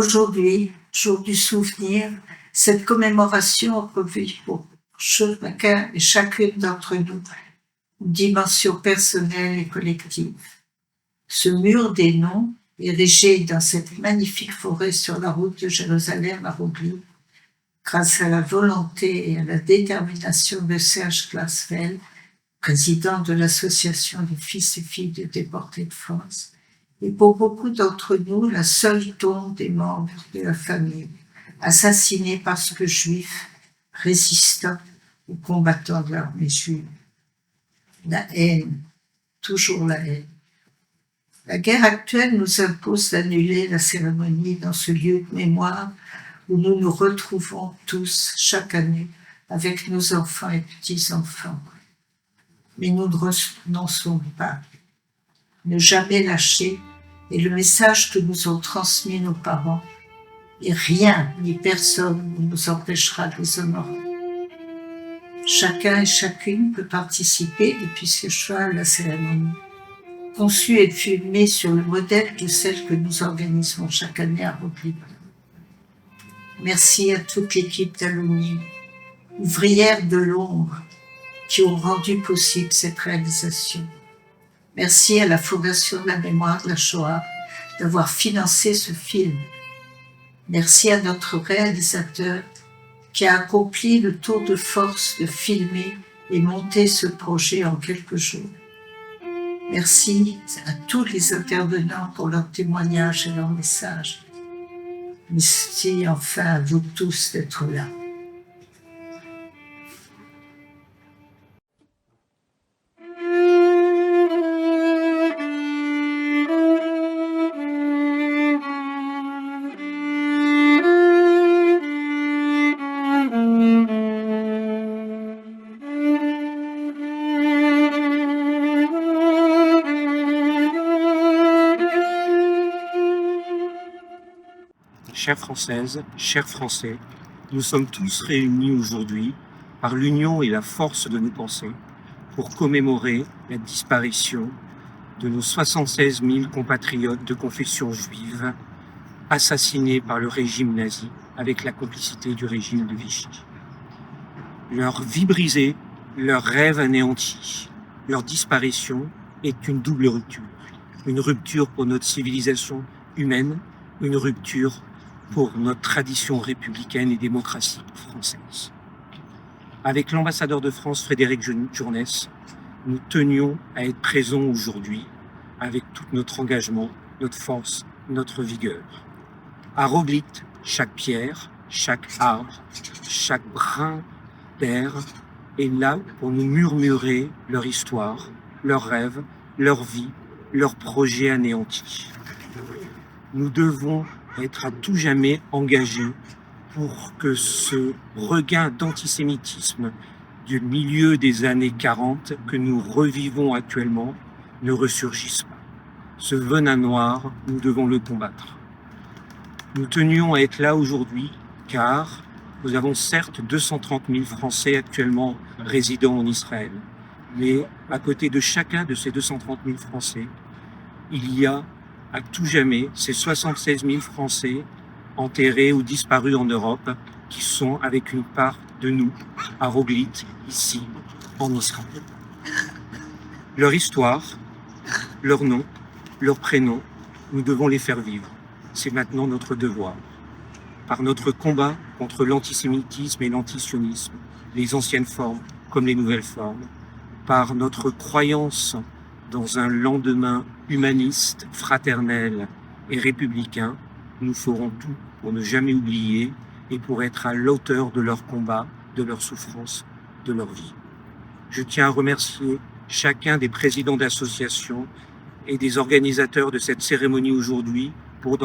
Aujourd'hui, jour du souvenir, cette commémoration revêt pour chacun et chacune d'entre nous une dimension personnelle et collective. Ce mur des noms, érigé dans cette magnifique forêt sur la route de Jérusalem à Rogli, grâce à la volonté et à la détermination de Serge Glasfeld, président de l'association des fils et filles de déportés de France, et pour beaucoup d'entre nous, la seule tombe des membres de la famille, assassinés parce que juifs, résistants ou combattants de l'armée juive. La haine, toujours la haine. La guerre actuelle nous impose d'annuler la cérémonie dans ce lieu de mémoire où nous nous retrouvons tous chaque année avec nos enfants et petits-enfants. Mais nous ne renonçons pas. Ne jamais lâcher est le message que nous ont transmis nos parents, et rien ni personne ne nous empêchera de les honorer. Chacun et chacune peut participer depuis ce choix à la cérémonie, conçue et filmée sur le modèle de celle que nous organisons chaque année à Rogli. Merci à toute l'équipe d'Alumni, ouvrières de l'ombre, qui ont rendu possible cette réalisation. Merci à la Fondation de la mémoire de la Shoah d'avoir financé ce film. Merci à notre réalisateur qui a accompli le tour de force de filmer et monter ce projet en quelques jours. Merci à tous les intervenants pour leurs témoignages et leurs messages. Merci enfin à vous tous d'être là. Chères Françaises, chers Français, nous sommes tous réunis aujourd'hui par l'union et la force de nos pensées pour commémorer la disparition de nos 76 000 compatriotes de confession juive assassinés par le régime nazi avec la complicité du régime de Vichy. Leur vie brisée, leurs rêves anéantis, leur disparition est une double rupture. Une rupture pour notre civilisation humaine, une rupture pour notre tradition républicaine et démocratique française. Avec l'ambassadeur de France, Frédéric Journès, nous tenions à être présents aujourd'hui avec tout notre engagement, notre force, notre vigueur. À Rogli, chaque pierre, chaque arbre, chaque brin d'air est là pour nous murmurer leur histoire, leurs rêves, leur vie, leurs projets anéantis. Nous devons être à tout jamais engagés pour que ce regain d'antisémitisme du milieu des années 40 que nous revivons actuellement ne ressurgisse pas. Ce venin noir, nous devons le combattre. Nous tenions à être là aujourd'hui car nous avons certes 230 000 Français actuellement résidant en Israël, mais à côté de chacun de ces 230 000 Français, il y a à tout jamais ces 76 000 Français enterrés ou disparus en Europe qui sont avec une part de nous à Rogli, ici, en Israël. Leur histoire, leur nom, leur prénom, nous devons les faire vivre. C'est maintenant notre devoir. Par notre combat contre l'antisémitisme et l'antisionisme, les anciennes formes comme les nouvelles formes, par notre croyance dans un lendemain humaniste, fraternel et républicain, nous ferons tout pour ne jamais oublier et pour être à l'auteur de leur combat, de leur souffrance, de leur vie. Je tiens à remercier chacun des présidents d'associations et des organisateurs de cette cérémonie aujourd'hui pour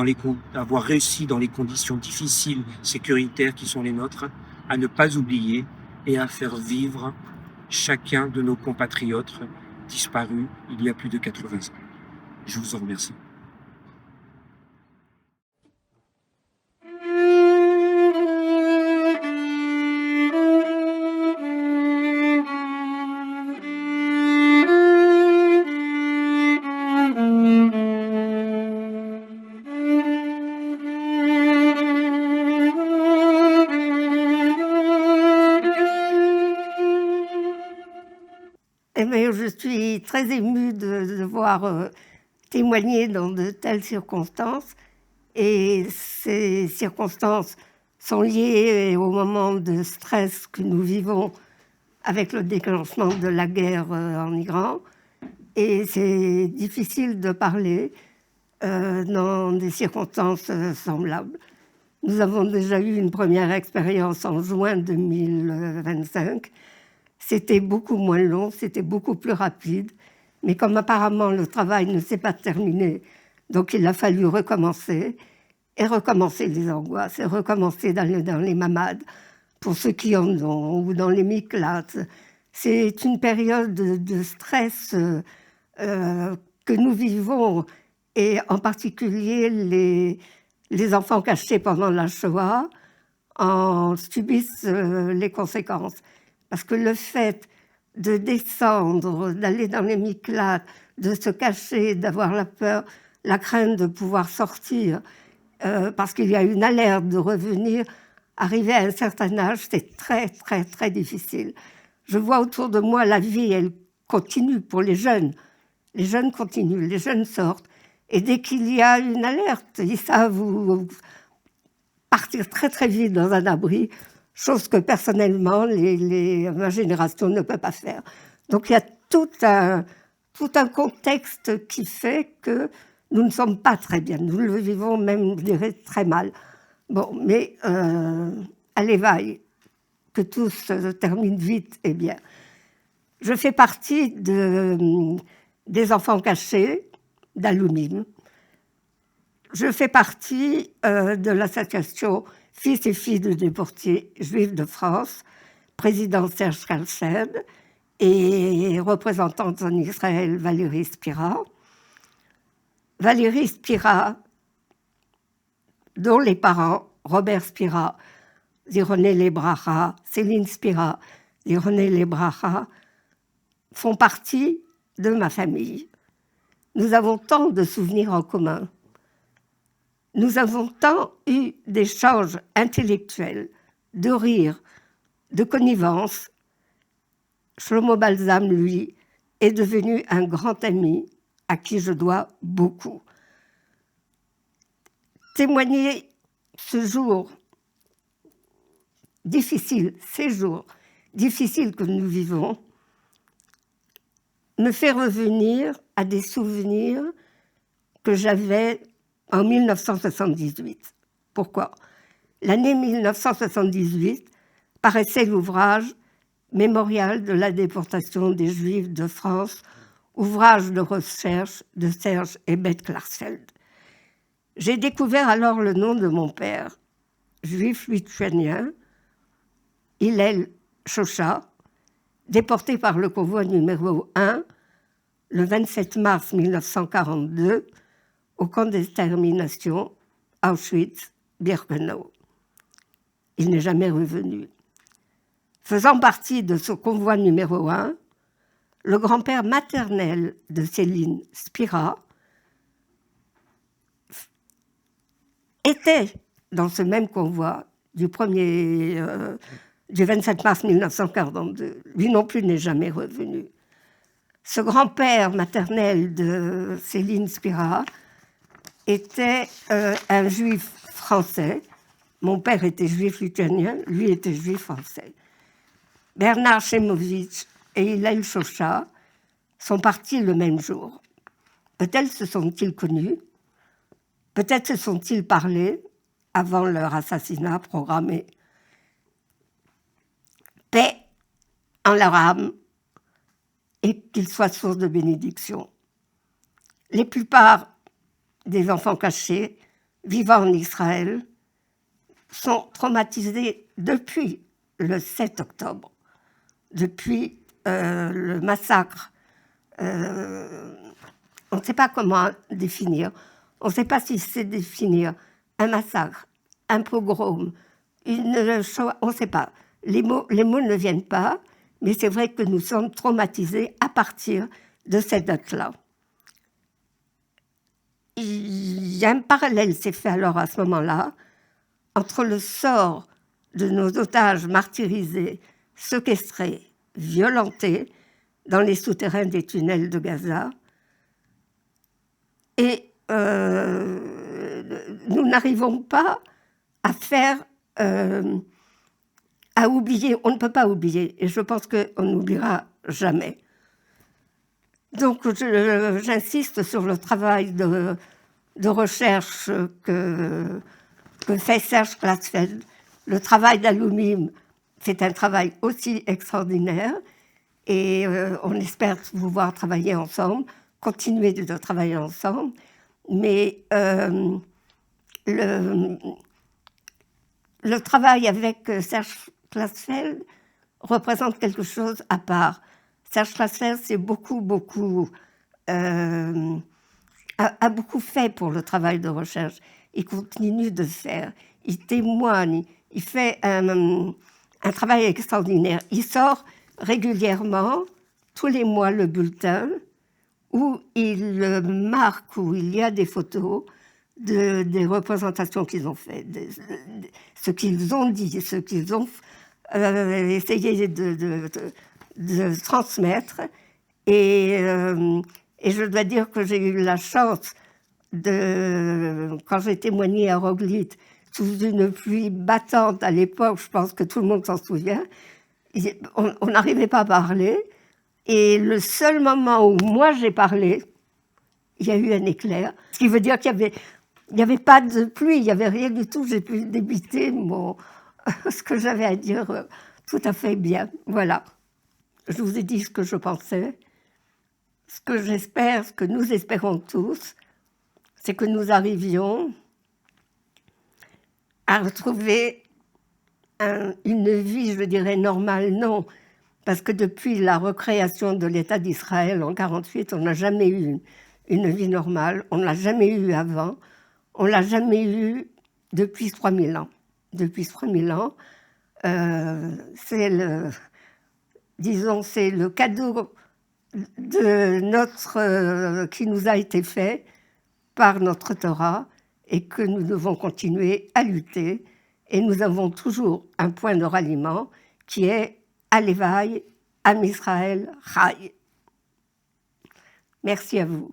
avoir réussi dans les conditions difficiles, sécuritaires qui sont les nôtres, à ne pas oublier et à faire vivre chacun de nos compatriotes disparus il y a plus de 80 ans. Je vous en remercie. Eh bien, je suis très émue de devoir témoigner dans de telles circonstances. Et ces circonstances sont liées au moment de stress que nous vivons avec le déclenchement de la guerre en Iran. Et c'est difficile de parler dans des circonstances semblables. Nous avons déjà eu une première expérience en juin 2025. C'était beaucoup moins long, c'était beaucoup plus rapide. Mais comme apparemment le travail ne s'est pas terminé, donc il a fallu recommencer, et recommencer les angoisses, et recommencer dans les mamades, pour ceux qui en ont, ou dans les miklates. C'est une période de stress que nous vivons, et en particulier les enfants cachés pendant la Shoah en subissent les conséquences. Parce que le fait de descendre, d'aller dans les miklates, de se cacher, d'avoir la peur, la crainte de pouvoir sortir, parce qu'il y a une alerte de revenir, arriver à un certain âge, c'est très, très, très difficile. Je vois autour de moi la vie, elle continue pour les jeunes. Les jeunes continuent, les jeunes sortent. Et dès qu'il y a une alerte, ils savent partir très, très vite dans un abri, chose que personnellement, ma génération ne peut pas faire. Donc il y a tout un contexte qui fait que nous ne sommes pas très bien. Nous le vivons même, je dirais, très mal. Bon, mais allez, vaille, que tout se termine vite et bien. Je fais partie des enfants cachés d'Aloumim. Je fais partie de l'association Fils et filles de déportés juifs de France, président Serge Kalsen et représentante en Israël Valérie Spira. Valérie Spira, dont les parents, Robert Spira, Zironé Lebracha, Céline Spira, Zironé Lebracha, font partie de ma famille. Nous avons tant de souvenirs en commun. Nous avons tant eu d'échanges intellectuels, de rire, de connivence. Shlomo Balsam, lui, est devenu un grand ami à qui je dois beaucoup. Témoigner ce jour difficile, ces jours difficiles que nous vivons, me fait revenir à des souvenirs que j'avais en 1978. Pourquoi ? L'année 1978 paraissait l'ouvrage Mémorial de la déportation des Juifs de France, ouvrage de recherche de Serge et Beth Klarsfeld. J'ai découvert alors le nom de mon père, juif lituanien, Hillel Shosha, déporté par le convoi numéro 1 le 27 mars 1942 au camp d'extermination Auschwitz-Birkenau. Il n'est jamais revenu. Faisant partie de ce convoi numéro 1, le grand-père maternel de Céline Spira était dans ce même convoi du 27 mars 1942. Lui non plus n'est jamais revenu. Ce grand-père maternel de Céline Spira était un juif français. Mon père était juif lituanien, lui était juif français. Bernard Shemovitch et Hillel Shosha sont partis le même jour. Peut-être se sont-ils connus, peut-être se sont-ils parlé avant leur assassinat programmé. Paix en leur âme et qu'ils soient source de bénédiction. La plupart des enfants cachés vivant en Israël sont traumatisés depuis le 7 octobre, depuis le massacre. On ne sait pas comment définir. On ne sait pas si c'est définir un massacre, un pogrom, une Shoah, on ne sait pas. Les mots ne viennent pas, mais c'est vrai que nous sommes traumatisés à partir de cette date-là. Il y a un parallèle s'est fait alors à ce moment-là entre le sort de nos otages martyrisés, séquestrés, violentés dans les souterrains des tunnels de Gaza. Et nous n'arrivons pas à oublier, on ne peut pas oublier, et je pense qu'on n'oubliera jamais. Donc j'insiste sur le travail de recherche que fait Serge Klarsfeld. Le travail d'Aloumim, c'est un travail aussi extraordinaire, et on espère pouvoir travailler ensemble, continuer de travailler ensemble, mais le travail avec Serge Klarsfeld représente quelque chose à part. Serge Klarsfeld a beaucoup fait pour le travail de recherche. Il continue de faire. Il témoigne. Il fait un travail extraordinaire. Il sort régulièrement, tous les mois, le bulletin où il marque, où il y a des photos des représentations qu'ils ont faites, ce qu'ils ont dit, ce qu'ils ont essayé de transmettre. Et je dois dire que j'ai eu la chance, quand j'ai témoigné à Roglitz, sous une pluie battante à l'époque, je pense que tout le monde s'en souvient, on n'arrivait pas à parler. Et le seul moment où moi j'ai parlé, il y a eu un éclair. Ce qui veut dire qu'il n'y avait pas de pluie, il n'y avait rien du tout. J'ai pu débiter ce que j'avais à dire tout à fait bien. Voilà. Je vous ai dit ce que je pensais. Ce que j'espère, ce que nous espérons tous, c'est que nous arrivions à retrouver une vie, je dirais, normale. Non, parce que depuis la recréation de l'État d'Israël en 1948, on n'a jamais eu une vie normale. On ne l'a jamais eu avant. On ne l'a jamais eu depuis 3000 ans. Depuis 3000 ans, c'est le cadeau qui nous a été fait par notre Torah et que nous devons continuer à lutter. Et nous avons toujours un point de ralliement qui est Alevaï, Am Israël, Chai. Merci à vous.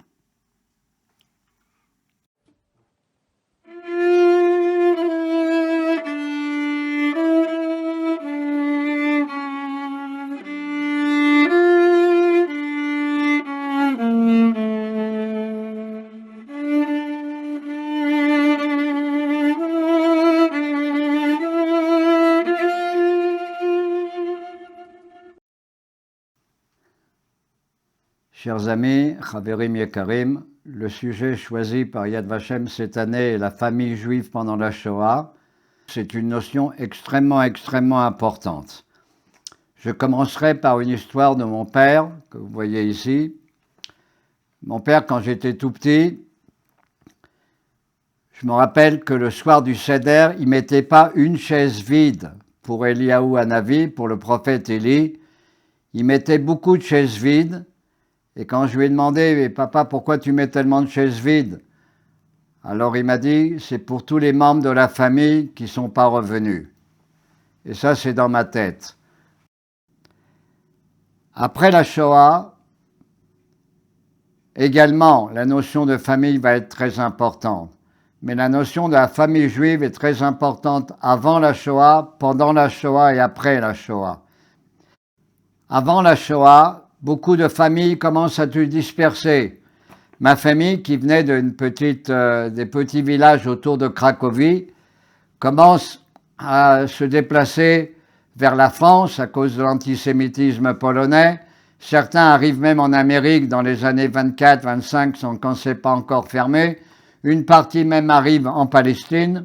Chers amis, Chaverim Yekarim, le sujet choisi par Yad Vashem cette année est la famille juive pendant la Shoah. C'est une notion extrêmement importante. Je commencerai par une histoire de mon père, que vous voyez ici. Mon père, quand j'étais tout petit, je me rappelle que le soir du Seder, il ne mettait pas une chaise vide pour Eliyahu Hanavi, pour le prophète Élie. Il mettait beaucoup de chaises vides. Et quand je lui ai demandé, mais papa, pourquoi tu mets tellement de chaises vides? Alors il m'a dit, c'est pour tous les membres de la famille qui ne sont pas revenus. Et ça, c'est dans ma tête. Après la Shoah, également, la notion de famille va être très importante. Mais la notion de la famille juive est très importante avant la Shoah, pendant la Shoah et après la Shoah. Avant la Shoah, beaucoup de familles commencent à se disperser. Ma famille, qui venait des petits villages autour de Cracovie, commence à se déplacer vers la France à cause de l'antisémitisme polonais. Certains arrivent même en Amérique dans les années 24-25, quand ce n'est pas encore fermé. Une partie même arrive en Palestine.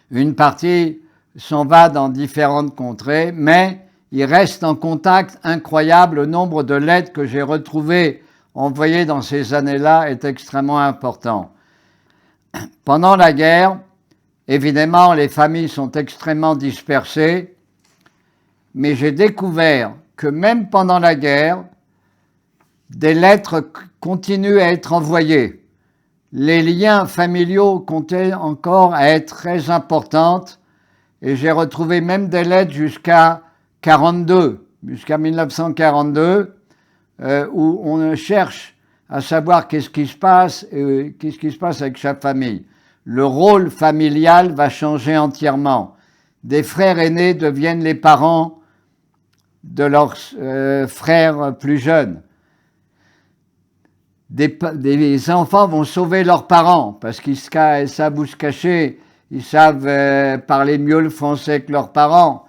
Une partie s'en va dans différentes contrées, mais il reste en contact incroyable. Le nombre de lettres que j'ai retrouvées envoyées dans ces années-là est extrêmement important. Pendant la guerre, évidemment, les familles sont extrêmement dispersées, mais j'ai découvert que même pendant la guerre, des lettres continuent à être envoyées. Les liens familiaux continuent encore à être très importants, et j'ai retrouvé même des lettres jusqu'à 42, jusqu'à 1942, où on cherche à savoir qu'est-ce qui se passe avec chaque famille. Le rôle familial va changer entièrement. Des frères aînés deviennent les parents de leurs frères plus jeunes. Des enfants vont sauver leurs parents parce qu'ils savent où se cacher, ils savent parler mieux le français que leurs parents.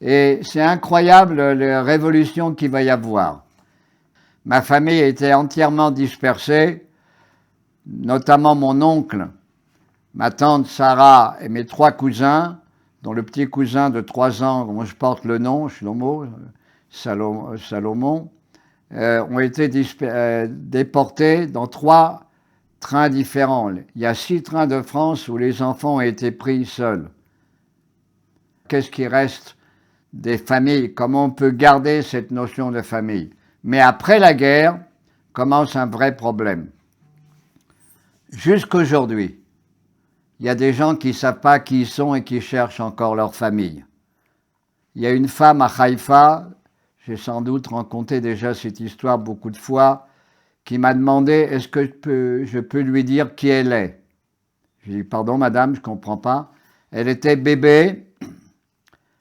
Et c'est incroyable la révolution qu'il va y avoir. Ma famille était entièrement dispersée, notamment mon oncle, ma tante Sarah et mes 3 cousins, dont le petit cousin de 3 ans, dont je porte le nom, Salomon, ont été déportés dans 3 trains différents. Il y a 6 trains de France où les enfants ont été pris seuls. Qu'est-ce qui reste des familles? Comment on peut garder cette notion de famille? Mais après la guerre, commence un vrai problème. Jusqu'aujourd'hui, il y a des gens qui ne savent pas qui ils sont et qui cherchent encore leur famille. Il y a une femme à Haïfa, j'ai sans doute raconté déjà cette histoire beaucoup de fois, qui m'a demandé est-ce que je peux lui dire qui elle est. Je lui ai dit pardon madame, je ne comprends pas. Elle était bébé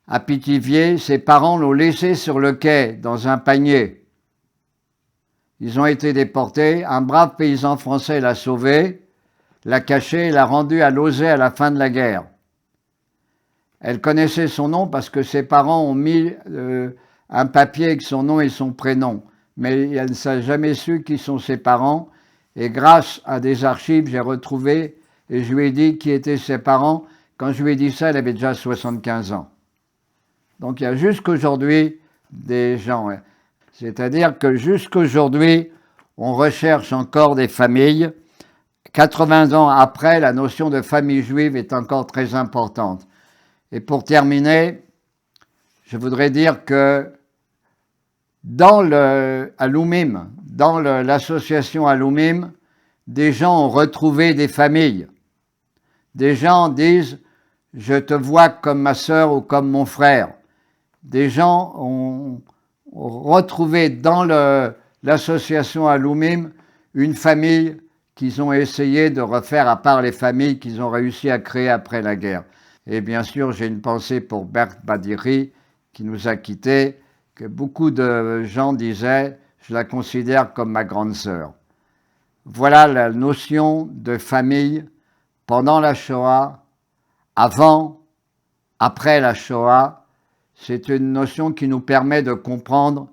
à Pithiviers, ses parents l'ont laissée sur le quai dans un panier. Ils ont été déportés, un brave paysan français l'a sauvée, l'a cachée et l'a rendue à Lauzet à la fin de la guerre. Elle connaissait son nom parce que ses parents ont mis un papier avec son nom et son prénom. Mais elle n'a jamais su qui sont ses parents. Et grâce à des archives, j'ai retrouvé et je lui ai dit qui étaient ses parents. Quand je lui ai dit ça, elle avait déjà 75 ans. Donc il y a jusqu'aujourd'hui des gens. C'est-à-dire que jusqu'aujourd'hui, on recherche encore des familles. 80 ans après, la notion de famille juive est encore très importante. Et pour terminer, je voudrais dire que dans l'association Alumim, des gens ont retrouvé des familles. Des gens disent « je te vois comme ma sœur ou comme mon frère ». Des gens ont retrouvé dans l'association Alumim une famille qu'ils ont essayé de refaire à part les familles qu'ils ont réussi à créer après la guerre. Et bien sûr, j'ai une pensée pour Berthe Badiri, qui nous a quittés, que beaucoup de gens disaient « je la considère comme ma grande sœur ». Voilà la notion de famille pendant la Shoah, avant, après la Shoah. C'est une notion qui nous permet de comprendre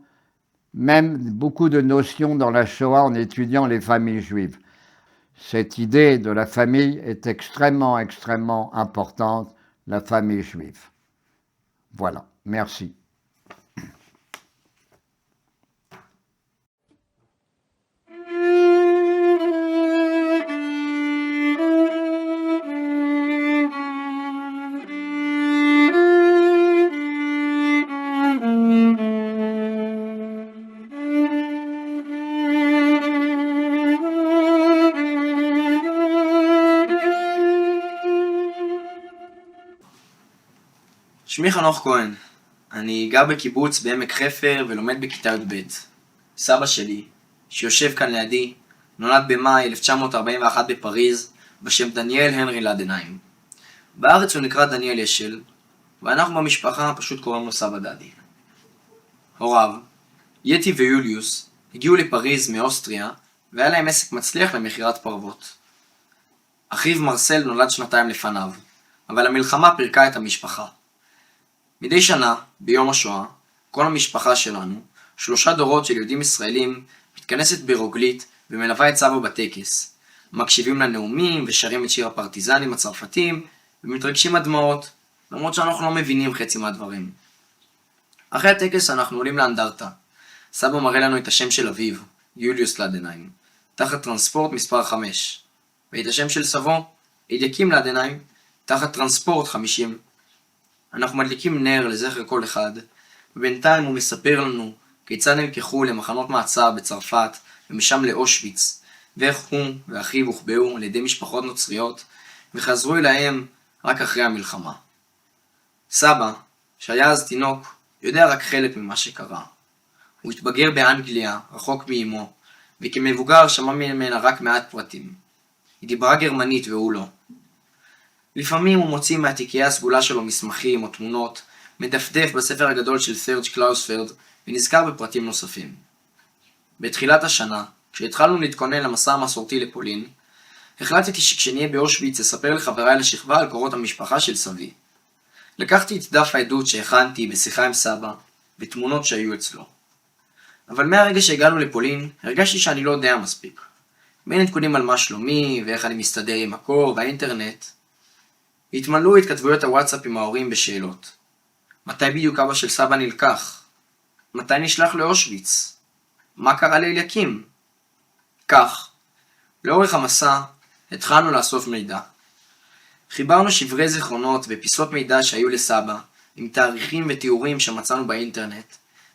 même beaucoup de notions dans la Shoah en étudiant les familles juives. Cette idée de la famille est extrêmement, extrêmement importante, la famille juive. Voilà, merci. שמי חנוך כהן, אני גר בקיבוץ בעמק חפר ולומד בכיתה י"ב. סבא שלי, שיושב כאן לידי, נולד במאי 1941 בפריז, בשם דניאל הנרי לדנהיים. בארץ הוא נקרא דניאל אשל, ואנחנו במשפחה פשוט קוראים לו סבא דדי. הוריו, יתי ויוליוס, הגיעו לפריז מאוסטריה, והיה להם עסק מצליח למכירת פרוות. אחיו מרסל נולד 2 לפניו, אבל המלחמה פירקה את המשפחה. מדי שנה, ביום השואה, כל המשפחה שלנו, 3 דורות של יהודים ישראלים, מתכנסת ברוגלית ומלווה את סבא בטקס. מקשיבים לנאומים ושרים את שיר הפרטיזנים הצרפתים, ומתרגשים הדמעות, למרות שאנחנו לא מבינים חצי מהדברים. אחרי הטקס אנחנו עולים לאנדרטה. סבא מראה לנו את השם של אביו, יוליוס לדנהיים, תחת טרנספורט מספר 5, ואת השם של סבו, אליקים לדנהיים, תחת טרנספורט 50. אנחנו מדליקים נר לזכר כל אחד, ובינתיים הוא מספר לנו כיצד נלקחו למחנות מעצר בצרפת ומשם לאושוויץ, ואיך הוא ואחיו הוחבאו על ידי משפחות נוצריות וחזרו אליהם רק אחרי המלחמה. סבא, שהיה אז תינוק, יודע רק חלק ממה שקרה. הוא התבגר באנגליה, רחוק מאמו, וכמבוגר שמע ממנה רק מעט פרטים. היא דיברה גרמנית והוא לא. לפעמים הוא מוציא מהתיקייה הסגולה שלו מסמכים או תמונות, מדפדף בספר הגדול של סרג' קלאוספלד ונזכר בפרטים נוספים. בתחילת השנה, כשהתחלנו להתכונן למסע המסורתי לפולין, החלטתי שכשנהיה באושוויץ אספר לחבריי לשכבה על קורות המשפחה של סבי. לקחתי את דף העדות שהכנתי בשיחה עם סבא ותמונות שהיו אצלו. אבל מהרגע שהגענו לפולין, הרגשתי שאני לא יודע מספיק. בין עדכונים על מה שלומי ואיך אני מסתדר עם הקור והאינטרנט, התמלאו התכתבויות הוואטסאפ עם ההורים בשאלות. מתי בדיוק אבא של סבא נלקח? מתי נשלח לאושוויץ? מה קרה לאליקים? כך, לאורך המסע, התחלנו לאסוף מידע. חיברנו שברי זיכרונות ופיסות מידע שהיו לסבא, עם תאריכים ותיאורים שמצאנו באינטרנט,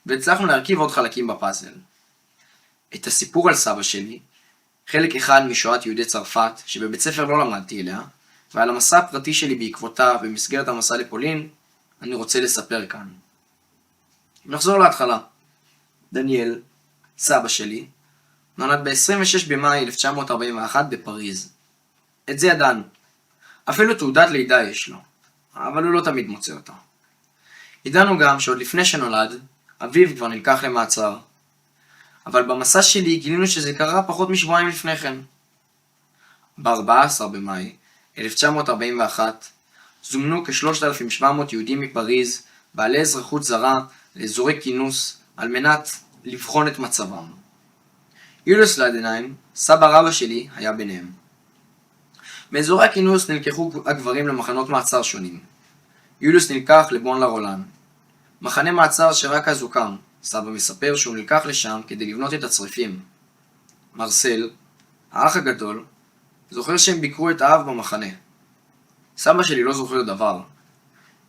והצלחנו להרכיב עוד חלקים בפאזל. את הסיפור על סבא שלי, חלק אחד משואת יהודי צרפת, שבבית ספר לא למדתי אליה, ועל המסע הפרטי שלי בעקבותיו במסגרת המסע לפולין, אני רוצה לספר כאן. נחזור להתחלה. דניאל, סבא שלי, נולד ב-26 במאי 1941 בפריז. את זה ידענו. אפילו תעודת לידה יש לו, אבל הוא לא תמיד מוצא אותה. ידענו גם שעוד לפני שנולד, אביו כבר נלקח למעצר. אבל במסע שלי גילינו שזה קרה פחות משבועיים לפני כן. ב-14 במאי 1941 זומנו כ-3,700 יהודים מפריז בעלי אזרחות זרה לאזורי כינוס על מנת לבחון את מצבם. יוליוס ליידנהיים, סבא רבא שלי, היה ביניהם. באזורי הכינוס נלקחו הגברים למחנות מעצר שונים. יוליוס נלקח לבון לרולן, מחנה מעצר שרק אז הוקם. סבא מספר שהוא נלקח לשם כדי לבנות את הצריפים. מרסל, האח הגדול, זוכר שהם ביקרו את האב במחנה. סבא שלי לא זוכר דבר.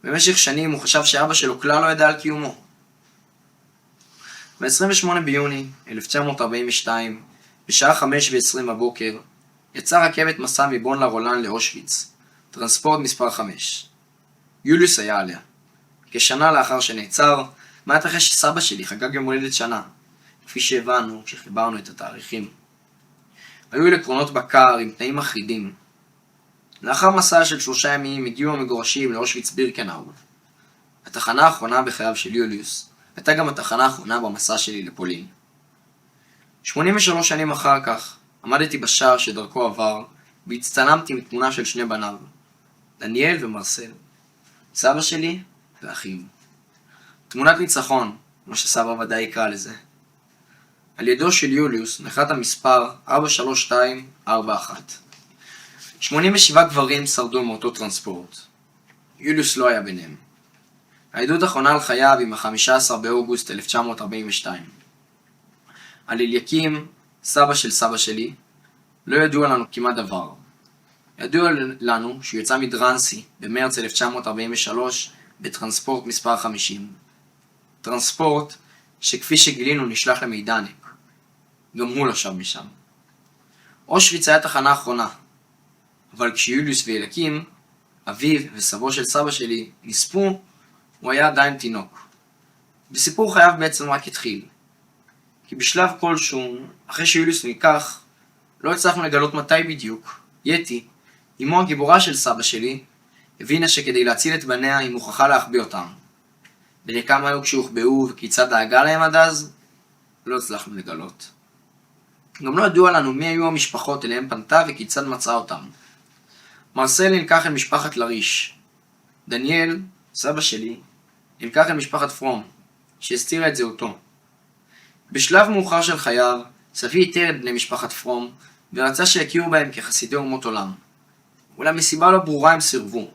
במשך שנים הוא חשב שאבא שלו כלל לא ידע על קיומו. ב-28 ביוני 1942, בשעה 5:20 בבוקר, יצאה רכבת מסע מבון לרולן לאושוויץ, טרנספורט מספר 5. יוליוס היה עליה. כשנה לאחר שנעצר, מעט אחרי שסבא שלי חגג יום הולדת שנה, כפי שהבנו כשחיברנו את התאריכים. היו אלה קרונות בקר עם תנאים מחרידים. לאחר מסע של 3 ימים הגיעו המגורשים לאושוויץ בירקנאו. התחנה האחרונה בחייו של יוליוס הייתה גם התחנה האחרונה במסע שלי לפולין. 83 שנים אחר כך עמדתי בשער שדרכו עבר והצטלמתי עם תמונה של 2 בניו, דניאל ומרסל, סבא שלי ואחיו. תמונת ניצחון, מה שסבא ודאי יקרא לזה. על ידו של יוליוס נחת המספר 43241. 87 גברים שרדו מאותו טרנספורט. יוליוס לא היה ביניהם. העדות האחרונה על חייו עם ה-15 באוגוסט 1942. על אליקים, סבא של סבא שלי, לא ידוע לנו כמעט דבר. ידוע לנו שהוא יצא מדרנסי במרץ 1943 בטרנספורט מספר 50. טרנספורט שכפי שגילינו נשלח למידניק. גם הוא לא שב משם. אושוויץ היה תחנה אחרונה, אבל כשיוליוס ואליקים, אביו וסבו של סבא שלי, נספו, הוא היה עדיין תינוק. בסיפור חייו בעצם רק התחיל. כי בשלב כלשהו, אחרי שיוליוס נלקח, לא הצלחנו לגלות מתי בדיוק. יתי, אמו הגיבורה של סבא שלי, הבינה שכדי להציל את בניה היא מוכרחה להחביא אותם. ולכמה היו כשהוחבאו וכיצד דאגה להם עד אז, לא הצלחנו לגלות. גם לא ידוע לנו מי היו המשפחות אליהם פנתה וכיצד מצאה אותם. מרסל נלקח אל משפחת לריש. דניאל, סבא שלי, נלקח אל משפחת פרום, שהסתירה את זהותו. בשלב מאוחר של חייו, סבי איתר את בני משפחת פרום, ורצה שיכירו בהם כחסידי אומות עולם. אולי מסיבה לא ברורה הם סירבו.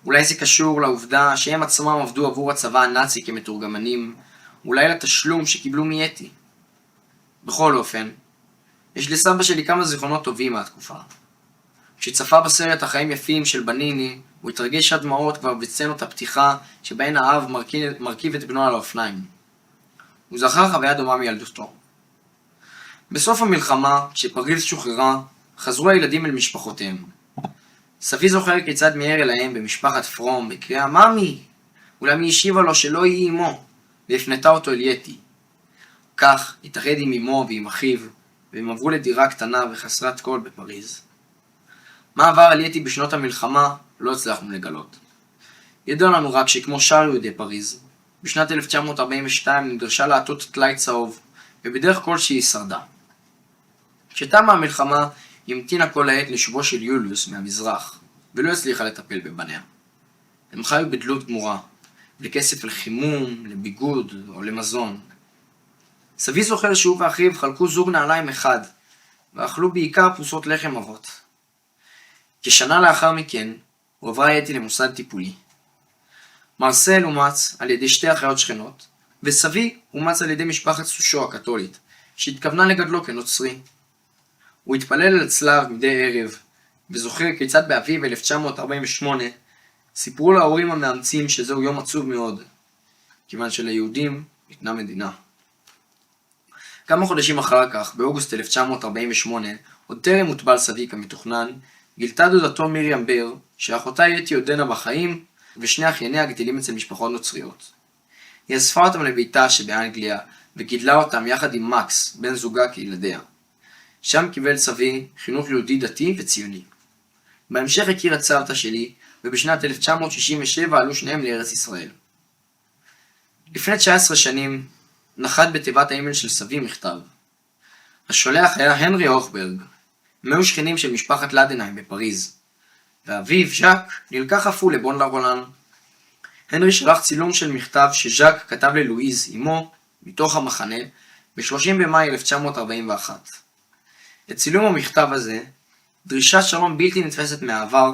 אולי זה קשור לעובדה שהם עצמם עבדו עבור הצבא הנאצי כמתורגמנים, אולי לתשלום שקיבלו מייתי. בכל אופן, יש לסבא שלי כמה זיכרונות טובים מהתקופה. כשצפה בסרט החיים יפים של בניני, הוא התרגש עד דמעות כבר בסצנות הפתיחה שבהן האב מרכיב את בנו על האופניים. הוא זכר חוויה דומה מילדותו. בסוף המלחמה, כשפריז שוחררה, חזרו הילדים אל משפחותיהם. סבי זוכר כיצד מיהר אליהם במשפחת פרום בקריאה "ממי, אולם היא השיבה לו שלא יהי עמו, והפנתה אותו אל יתי. כך התאחד עם אמו ועם אחיו, והם עברו לדירה קטנה וחסרת כל בפריז. מה עבר על יתי בשנות המלחמה לא הצלחנו לגלות. ידוע לנו רק שכמו שאר יהודי פריז, בשנת 1942 נדרשה לעטות טלאי צהוב, ובדרך כלשהי היא שרדה. כשתמה המלחמה, היא המתינה כל העת לשובו של יוליוס מהמזרח, ולא הצליחה לטפל בבניה. הם חיו בדלות גמורה, בלי כסף לחימום, לביגוד או למזון. סבי זוכר שהוא ואחיו חלקו זוג נעליים אחד, ואכלו בעיקר פרוסות לחם אבות. כשנה לאחר מכן, הועברה יתי למוסד טיפולי. מרסל אומץ על ידי שתי אחיות שכנות, וסבי אומץ על ידי משפחת סושו הקתולית, שהתכוונה לגדלו כנוצרי. הוא התפלל על צלב מדי ערב, וזוכר כיצד באביב 1948 סיפרו להורים המאמצים שזהו יום עצוב מאוד, כיוון שליהודים ניתנה מדינה. כמה חודשים אחר כך, באוגוסט 1948, עוד טרם הוטבל סבי כמתוכנן, גילתה דודתו מרים בר, שאחותה יתי עודנה בחיים, ושני אחייניה גדלים אצל משפחות נוצריות. היא אספה אותם לביתה שבאנגליה, וגידלה אותם יחד עם מקס, בן זוגה כילדיה. שם קיבל סבי חינוך יהודי דתי וציוני. בהמשך הכיר את סבתא שלי, ובשנת 1967 עלו שניהם לארץ ישראל. לפני 19 שנים נחת בתיבת האימייל של סבי מכתב. השולח היה הנרי הוכברג, הם היו שכנים של משפחת לדנהיים בפריז, ואביו, ז'אק, נלקח אף הוא לבון לרולן. הנרי שלח צילום של מכתב שז'אק כתב ללואיז, אמו, מתוך המחנה, ב-30 במאי 1941. את צילום המכתב הזה, דרישת שלום בלתי נתפסת מהעבר,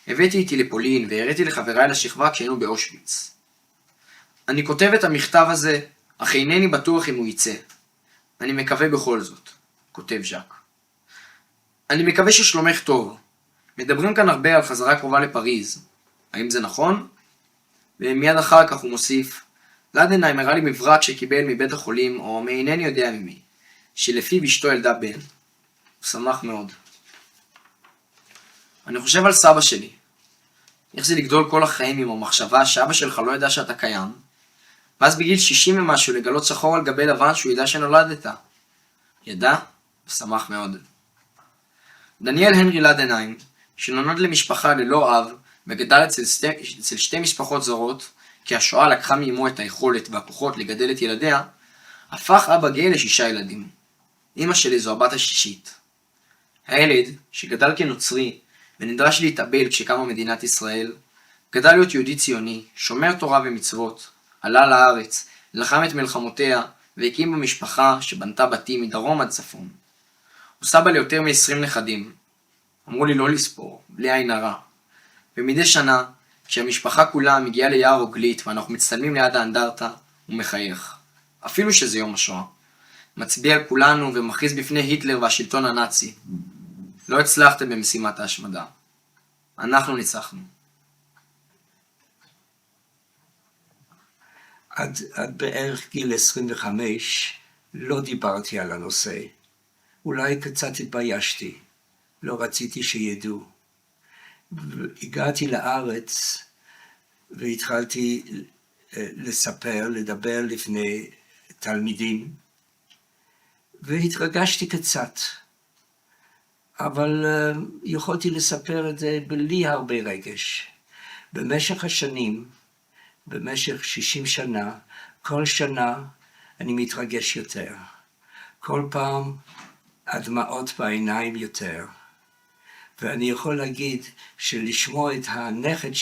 הבאתי איתי לפולין והראיתי לחבריי לשכבה כשהיינו באושוויץ. אני כותב את המכתב הזה, אך אינני בטוח אם הוא יצא. אני מקווה בכל זאת, כותב ז'אק. אני מקווה ששלומך טוב. מדברים כאן הרבה על חזרה קרובה לפריז. האם זה נכון? ומיד אחר כך הוא מוסיף, לדנהיים הראה לי מברק שקיבל מבית החולים, או מאינני יודע ממי, שלפיו אשתו ילדה בן. הוא שמח מאוד. אני חושב על סבא שלי. איך זה לגדול כל החיים עם המחשבה שאבא שלך לא ידע שאתה קיים, ואז בגיל 60 ומשהו לגלות שחור על גבי לבן שהוא ידע שנולדת. ידע? ושמח מאוד. דניאל הנרי לדנהיים, שנולד למשפחה ללא אב, וגדל אצל שתי משפחות זרות, כי השואה לקחה מאמו את היכולת והכוחות לגדל את ילדיה, הפך אבא גאה ל6 ילדים. אמא שלי זו הבת השישית. הילד, שגדל כנוצרי, ונדרש להתאבל כשקמה מדינת ישראל, גדל להיות יהודי ציוני, שומר תורה ומצוות, עלה לארץ, לחם את מלחמותיה, והקים במשפחה שבנתה בתים מדרום עד צפון. הוא סבא ליותר מ20 נכדים. אמרו לי לא לספור, בלי עין הרע. ומדי שנה, כשהמשפחה כולה מגיעה ליער רגלית ואנחנו מצטלמים ליד האנדרטה, הוא מחייך. אפילו שזה יום השואה. מצביע על כולנו ומכריז בפני היטלר והשלטון הנאצי. לא הצלחתם במשימת ההשמדה. אנחנו ניצחנו. עד בערך גיל 25 לא דיברתי על הנושא. אולי קצת התביישתי. לא רציתי שידעו. הגעתי לארץ והתחלתי לספר, לדבר לפני תלמידים, והתרגשתי קצת. אבל יכולתי לספר את זה בלי הרבה רגש. במשך השנים, במשך 60 שנה, כל שנה אני מתרגש יותר. כל פעם הדמעות בעיניים יותר. ואני יכול להגיד שלשמוע את הנכד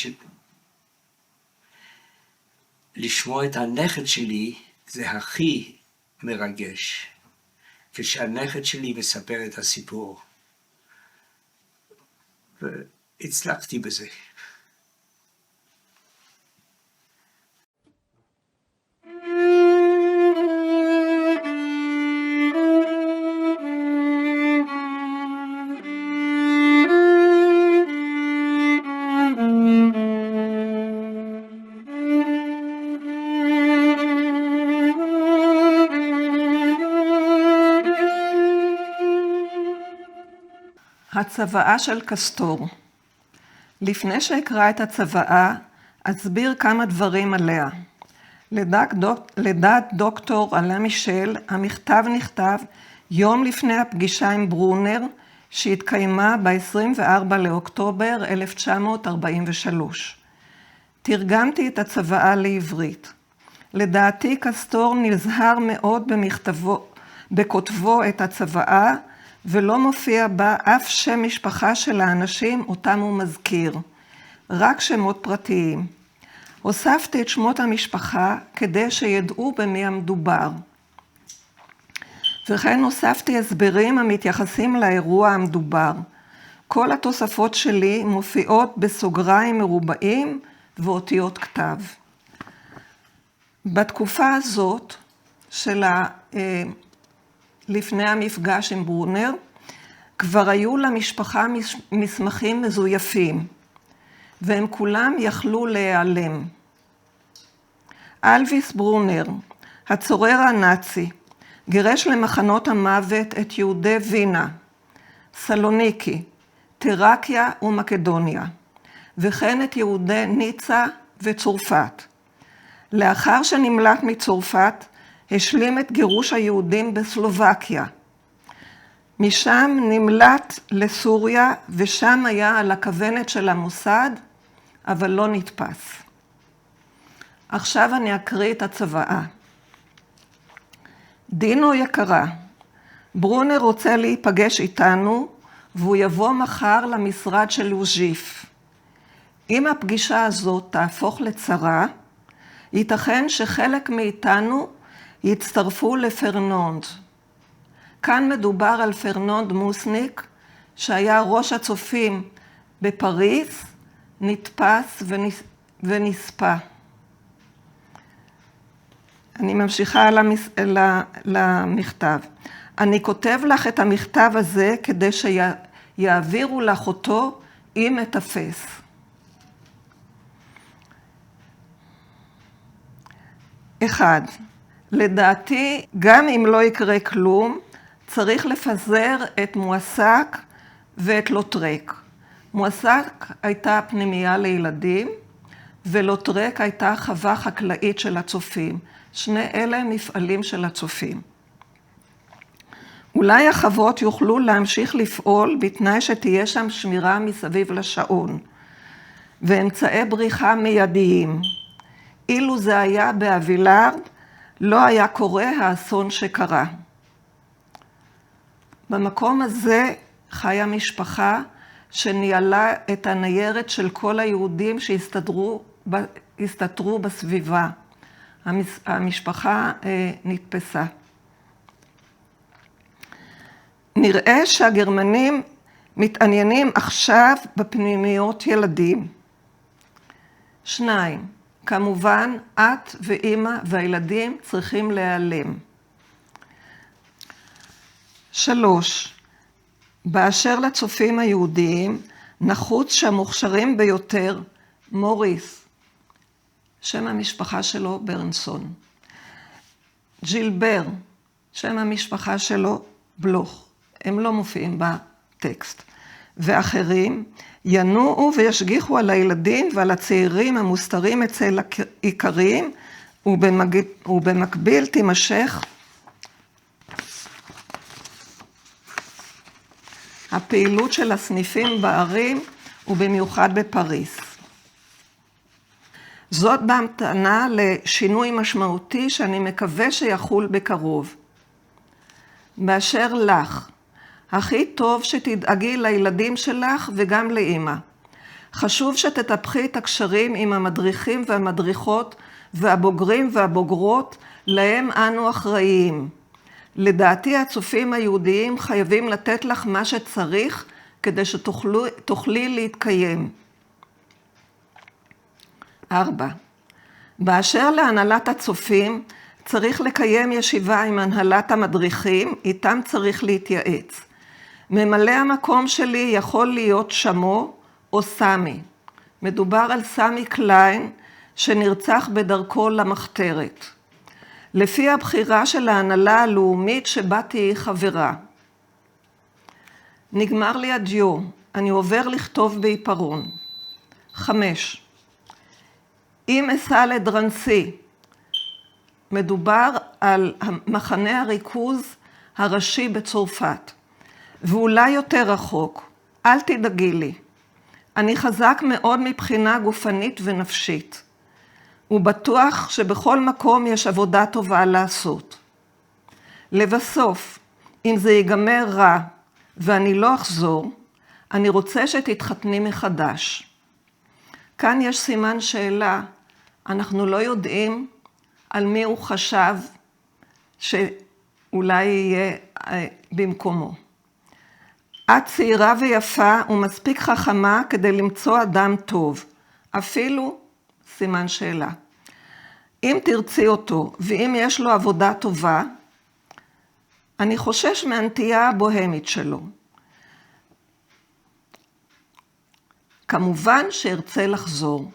שלי זה הכי מרגש. כשהנכד שלי מספר את הסיפור. והצלחתי בזה. הצוואה של קסטור. לפני שאקרא את הצוואה, אסביר כמה דברים עליה. לדעת דוקטור אלה מישל, המכתב נכתב יום לפני הפגישה עם ברונר, שהתקיימה ב-24 לאוקטובר 1943. תרגמתי את הצוואה לעברית. לדעתי קסטור נזהר מאוד בכותבו את הצוואה, ולא מופיע בה אף שם משפחה של האנשים אותם הוא מזכיר, רק שמות פרטיים. הוספתי את שמות המשפחה כדי שידעו במי המדובר. וכן הוספתי הסברים המתייחסים לאירוע המדובר. כל התוספות שלי מופיעות בסוגריים מרובעים ואותיות כתב. בתקופה הזאת של לפני המפגש עם ברונר, כבר היו למשפחה מסמכים מזויפים, והם כולם יכלו להיעלם. אלוויס ברונר, הצורר הנאצי, גירש למחנות המוות את יהודי וינה, סלוניקי, תראקיה ומקדוניה, וכן את יהודי ניצה וצרפת. לאחר שנמלט מצרפת, השלים את גירוש היהודים בסלובקיה. משם נמלט לסוריה, ושם היה על הכוונת של המוסד, אבל לא נתפס. עכשיו אני אקריא את הצוואה. דינו יקרה, ברונר רוצה להיפגש איתנו, והוא יבוא מחר למשרד של לוז'יף. אם הפגישה הזאת תהפוך לצרה, ייתכן שחלק מאיתנו יצטרפו לפרנונד. כאן מדובר על פרנונד מוסניק, שהיה ראש הצופים בפריז, נתפס ונספה. אני ממשיכה למכתב. אני כותב לך את המכתב הזה כדי שיעבירו לך אותו אם אתפס. אחד, לדעתי, גם אם לא יקרה כלום, צריך לפזר את מועסק ואת לוטרק. מועסק הייתה פנימייה לילדים, ולוטרק הייתה חווה חקלאית של הצופים. שני אלה מפעלים של הצופים. אולי החוות יוכלו להמשיך לפעול בתנאי שתהיה שם שמירה מסביב לשעון, ואמצעי בריחה מיידיים. אילו זה היה באבילארד, לא היה קורה האסון שקרה. במקום הזה חיה משפחה שניהלה את הניירת של כל היהודים שהסתתרו בסביבה. המשפחה נתפסה. נראה שהגרמנים מתעניינים עכשיו בפנימיות ילדים. 2. כמובן, את ואמא והילדים צריכים להיעלם. 3. באשר לצופים היהודיים, נחוץ שהמוכשרים ביותר, מוריס, שם המשפחה שלו ברנסון, ג'ילבר, שם המשפחה שלו בלוך, הם לא מופיעים בטקסט, ואחרים ינועו וישגיחו על הילדים ועל הצעירים המוסתרים אצל העיקריים, ובמקביל תימשך הפעילות של הסניפים בערים ובמיוחד בפריז. זאת בהמתנה לשינוי משמעותי שאני מקווה שיחול בקרוב. באשר לך, הכי טוב שתדאגי לילדים שלך וגם לאמא. חשוב שתטפחי את הקשרים עם המדריכים והמדריכות והבוגרים והבוגרות להם אנו אחראיים. לדעתי הצופים היהודיים חייבים לתת לך מה שצריך כדי שתוכלי להתקיים. 4. באשר להנהלת הצופים, צריך לקיים ישיבה עם הנהלת המדריכים, איתם צריך להתייעץ. ממלא המקום שלי יכול להיות שמו או סמי. מדובר על סמי קליין שנרצח בדרכו למחתרת. לפי הבחירה של ההנהלה הלאומית שבה תהי חברה. נגמר לי הדיו, אני עובר לכתוב בעיפרון. 5. אם אסע לדרנסי, מדובר על מחנה הריכוז הראשי בצרפת, ואולי יותר רחוק, אל תדאגי לי. אני חזק מאוד מבחינה גופנית ונפשית, ובטוח שבכל מקום יש עבודה טובה לעשות. לבסוף, אם זה ייגמר רע ואני לא אחזור, אני רוצה שתתחתני מחדש. כאן יש סימן שאלה, אנחנו לא יודעים על מי הוא חשב שאולי יהיה במקומו. את צעירה ויפה ומספיק חכמה כדי למצוא אדם טוב, אפילו סימן שאלה. אם תרצי אותו ואם יש לו עבודה טובה, אני חושש מהנטייה הבוהמית שלו. כמובן שארצה לחזור.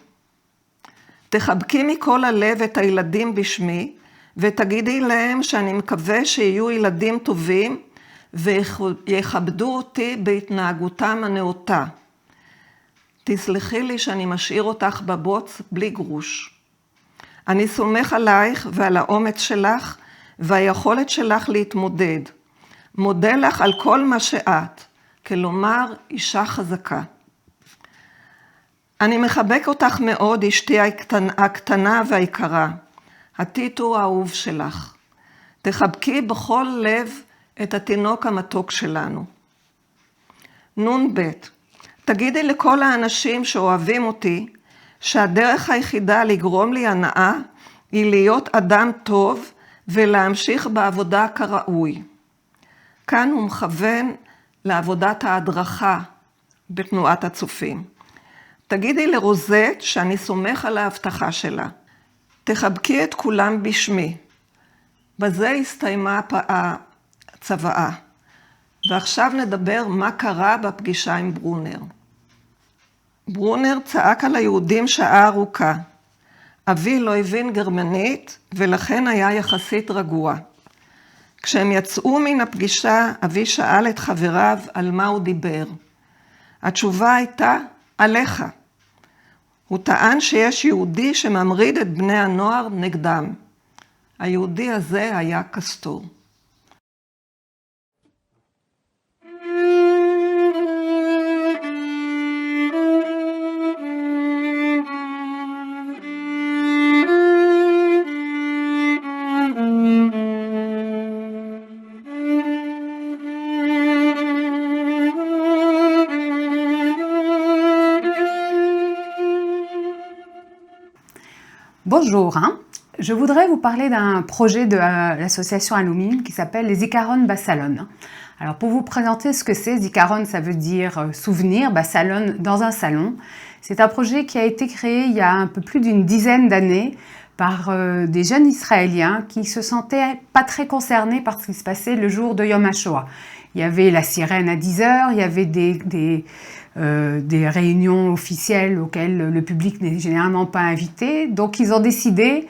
תחבקי מכל הלב את הילדים בשמי, ותגידי להם שאני מקווה שיהיו ילדים טובים, ויכבדו אותי בהתנהגותם הנאותה. תסלחי לי שאני משאיר אותך בבוץ בלי גרוש. אני סומך עלייך ועל האומץ שלך, והיכולת שלך להתמודד. מודה לך על כל מה שאת, כלומר אישה חזקה. אני מחבק אותך מאוד, אשתי הקטנה והיקרה, הטיטו האהוב שלך. תחבקי בכל לב את התינוק המתוק שלנו. נ"ב, תגידי לכל האנשים שאוהבים אותי, שהדרך היחידה לגרום לי הנאה, היא להיות אדם טוב ולהמשיך בעבודה כראוי. כאן הוא מכוון לעבודת ההדרכה בתנועת הצופים. תגידי לרוזט שאני סומך על ההבטחה שלה. תחבקי את כולם בשמי. בזה הסתיימה הצוואה. ועכשיו נדבר מה קרה בפגישה עם ברונר. ברונר צעק על היהודים שעה ארוכה. אבי לא הבין גרמנית ולכן היה יחסית רגוע. כשהם יצאו מן הפגישה, אבי שאל את חבריו על מה הוא דיבר. התשובה הייתה, עליך. הוא טען שיש יהודי שממריד את בני הנוער נגדם. היהודי הזה היה קסטור. Bonjour, je voudrais vous parler d'un projet de l'association Alumim qui s'appelle les Zikaron Bassalon. Alors pour vous présenter ce que c'est, Zikaron ça veut dire souvenir, Bassalon dans un salon. C'est un projet qui a été créé il y a un peu plus d'une dizaine d'années par des jeunes Israéliens qui se sentaient pas très concernés par ce qui se passait le jour de Yom HaShoah. Il y avait la sirène à 10h, il y avait des réunions officielles auxquelles le public n'est généralement pas invité. Donc ils ont décidé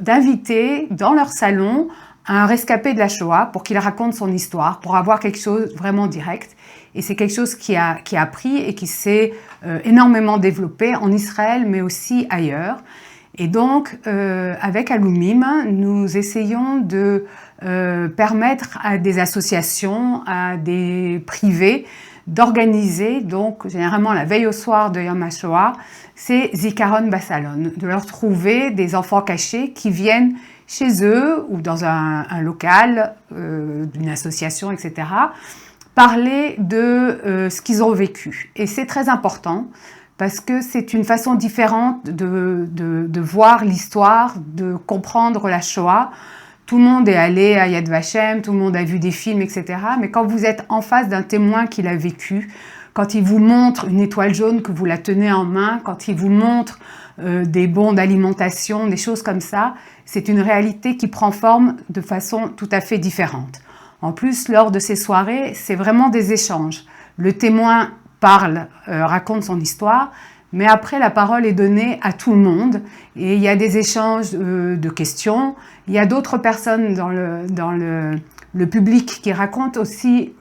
d'inviter dans leur salon un rescapé de la Shoah pour qu'il raconte son histoire, pour avoir quelque chose vraiment direct. Et c'est quelque chose qui a pris et qui s'est énormément développé en Israël, mais aussi ailleurs. Et donc, avec Alumim, nous essayons de permettre à des associations, à des privés, d'organiser, donc généralement la veille au soir de Yom HaShoah, c'est Zikaron Bassalon, de leur trouver des enfants cachés qui viennent chez eux ou dans un local d'une association, etc., parler de ce qu'ils ont vécu. Et c'est très important parce que c'est une façon différente de voir l'histoire, de comprendre la Shoah. Tout le monde est allé à Yad Vashem, tout le monde a vu des films, etc. Mais quand vous êtes en face d'un témoin qui l'a vécu, quand il vous montre une étoile jaune que vous la tenez en main, quand il vous montre des bons d'alimentation, des choses comme ça, c'est une réalité qui prend forme de façon tout à fait différente. En plus, lors de ces soirées, c'est vraiment des échanges. Le témoin parle, raconte son histoire, mais après la parole est donnée à tout le monde et il y a des échanges de questions. Il y a d'autres personnes dans le le public qui raconte aussi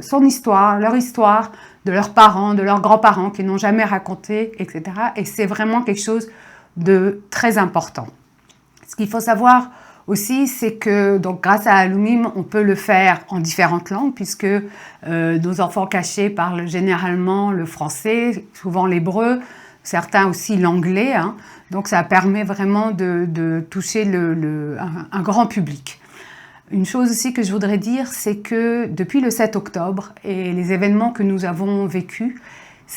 son histoire, leur histoire, de leurs parents, de leurs grands-parents qui n'ont jamais raconté, etc. Et c'est vraiment quelque chose de très important. Ce qu'il faut savoir aussi, c'est que donc, grâce à Alumim, on peut le faire en différentes langues, puisque nos enfants cachés parlent généralement le français, souvent l'hébreu, certains aussi l'anglais. Hein. Donc ça permet vraiment de toucher un grand public. Une chose aussi que je voudrais dire, c'est que depuis le 7 octobre et les événements que nous avons vécus,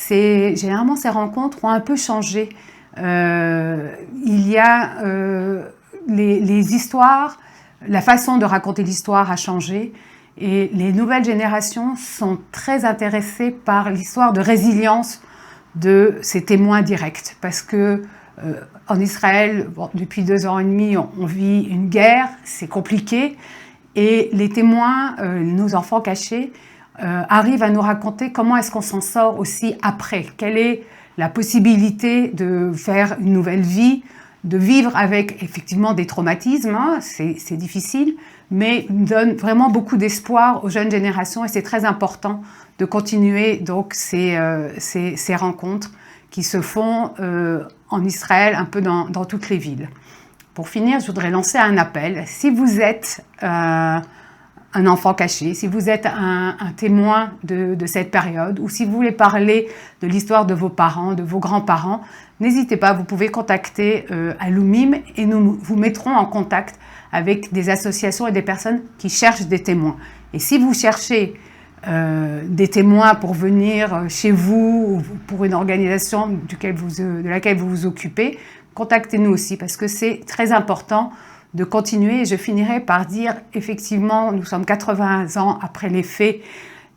généralement ces rencontres ont un peu changé. Il y a les histoires, la façon de raconter l'histoire a changé et les nouvelles générations sont très intéressées par l'histoire de résilience de ces témoins directs. Parce que en Israël, depuis 2 ans et demi, on vit une guerre, c'est compliqué. Et les témoins, nos enfants cachés, arrivent à nous raconter comment est-ce qu'on s'en sort aussi après. Quelle est la possibilité de faire une nouvelle vie, de vivre avec effectivement des traumatismes, hein, c'est difficile, mais donne vraiment beaucoup d'espoir aux jeunes générations et c'est très important de continuer donc ces rencontres qui se font en Israël, un peu dans toutes les villes. Pour finir, je voudrais lancer un appel. Si vous êtes un enfant caché, si vous êtes un témoin de cette période, ou si vous voulez parler de l'histoire de vos parents, de vos grands-parents, n'hésitez pas, vous pouvez contacter Alumim et nous vous mettrons en contact avec des associations et des personnes qui cherchent des témoins. Et si vous cherchez des témoins pour venir chez vous ou pour une organisation de laquelle vous vous occupez, contactez-nous aussi parce que c'est très important de continuer. Et je finirai par dire, effectivement, nous sommes 80 ans après les faits,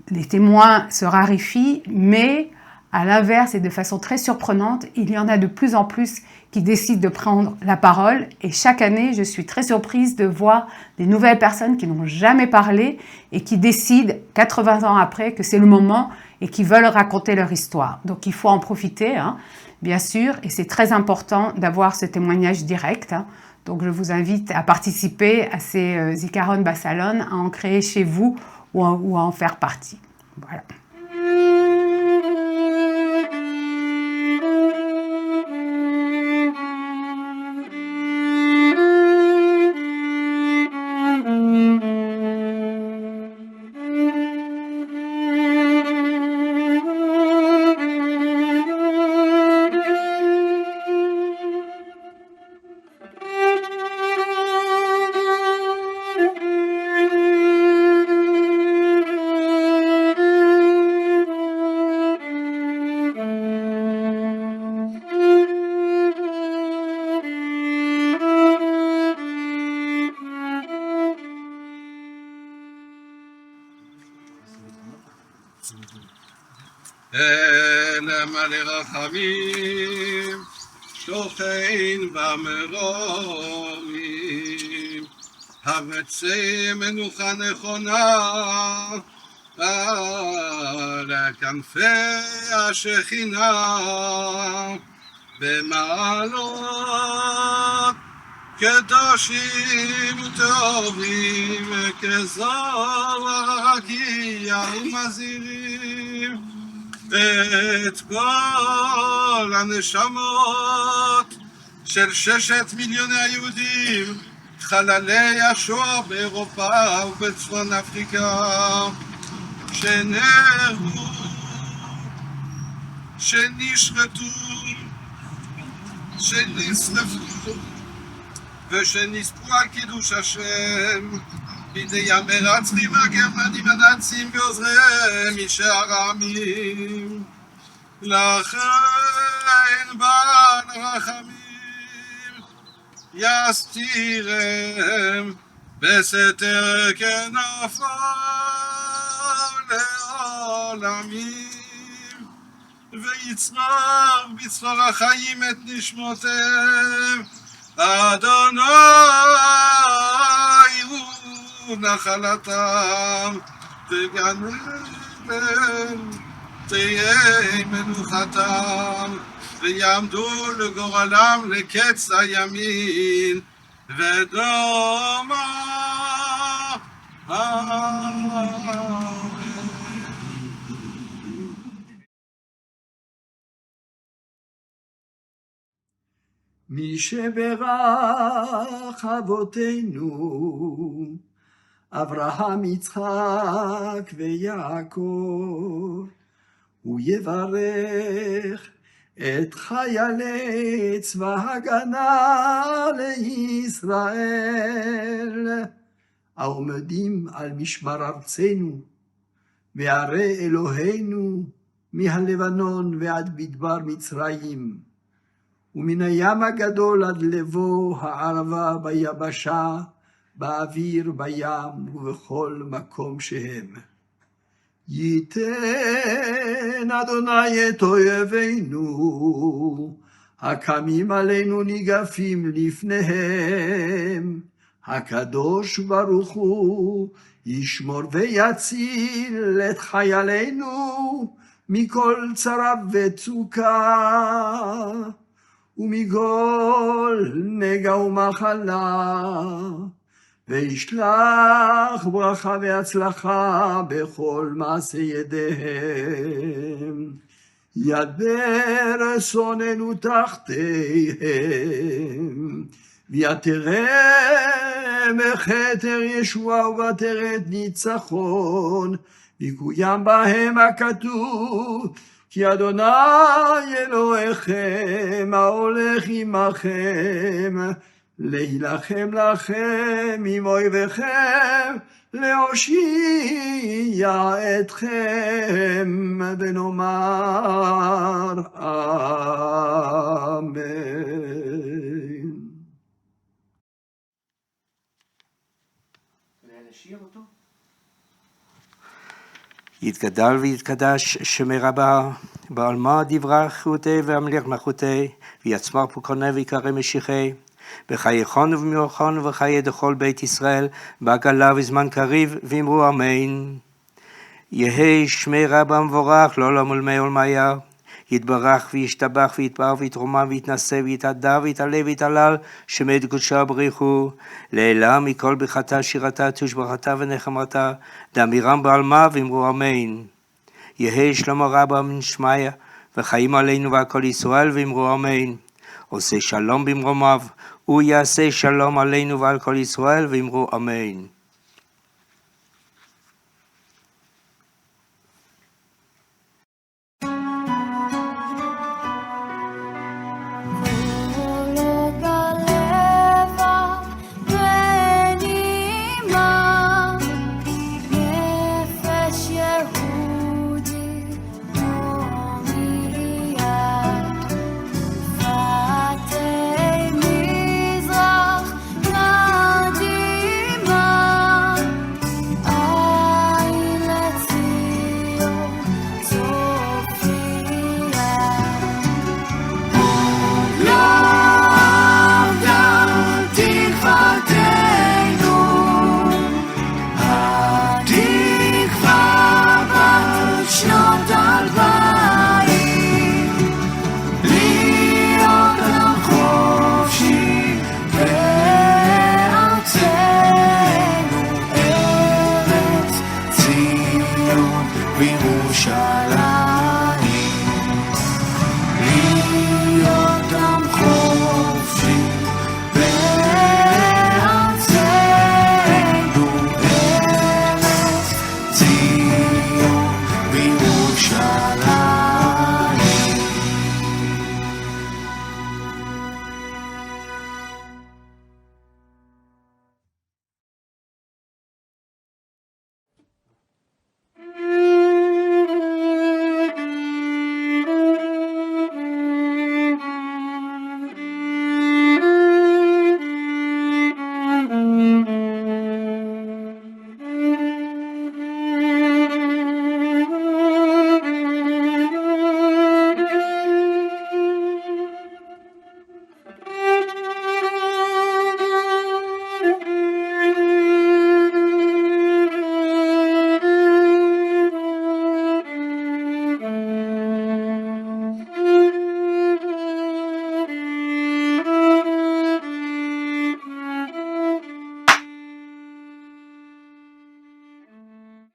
les témoins se raréfient, mais à l'inverse et de façon très surprenante, il y en a de plus en plus qui décident de prendre la parole. Et chaque année, je suis très surprise de voir des nouvelles personnes qui n'ont jamais parlé et qui décident 80 ans après que c'est le moment et qui veulent raconter leur histoire. Donc il faut en profiter, hein, bien sûr, et c'est très important d'avoir ce témoignage direct. Hein. Donc je vous invite à participer à ces Zikaron Bassalon, à en créer chez vous ou à en faire partie. Voilà. אלה מלא רחמים, שוכן במרומים, הבצע מנוחה נכונה על כנפי השכינה, במעלות קדושים טובים, כזוהר רקיע ומזהירים את כל הנשמות של 6 מיליוני היהודים, חללי השואה באירופה ובצפון אפריקה, שנהרגו, שנשחטו, שנשרפו ושנספו על קידוש השם בידי המרצחים הגרמנים הנאצים ועוזריהם משאר העמים. לכן בעל רחמים יסתירם בסתר כנפו לעולמים, ויצרור בצרור החיים את נשמותיהם. אדוני הוא נחלתם, וגן עדן תהיה מנוחתם, ויעמדו לגורלם לקץ הימין, ודומה מי שברך אבותינו, אברהם, יצחק ויעקב, הוא יברך את חיילי צבא הגנה לישראל, העומדים על משמר ארצנו, וערי אלוהינו מהלבנון ועד מדבר מצרים, ומן הים הגדול עד לבוא הערבה ביבשה, באוויר, בים ובכל מקום שהם. ייתן אדוני את אויבינו, הקמים עלינו ניגפים לפניהם. הקדוש ברוך הוא ישמור ויציל את חיילינו מכל צרה וצוקה, ומכל נגע ומחלה, וישלח ברכה והצלחה בכל מעשה ידיהם. ידבר שונאינו תחתיהם, ויתרם בכתר ישועה ובתרת ניצחון, ויקוים בהם הכתוב, כי אדוני אלוהיכם ההולך עמכם, להילחם לכם עם אויביכם, להושיע אתכם, ונאמר אמן. יתגדל ויתקדש שמי רבה, בעלמא דברה חיותי והמליך מלכותי, ויצמח פוקרנה ויקרא משיחי, בחייכון ובמיוחון וחיי דכל בית ישראל, בעגלה וזמן קריב, ואמרו אמן. יהי שמי רבה מבורך, לעולם ולמי עולמיה, יתברך וישתבח ויתפאר ויתרומם ויתנשא ויתהדר ויתעלה ויתהלל, שמי קדושה בריחו, לעילה מכל ברכתה שירתה תושבחתה ונחמתה, דאמירם בעלמא ואמרו אמן. יהי שלמה רבה מן שמיא, וחיים עלינו ועל כל ישראל ואמרו אמן. עושה שלום במרומיו, הוא יעשה שלום עלינו ועל כל ישראל ואמרו אמן.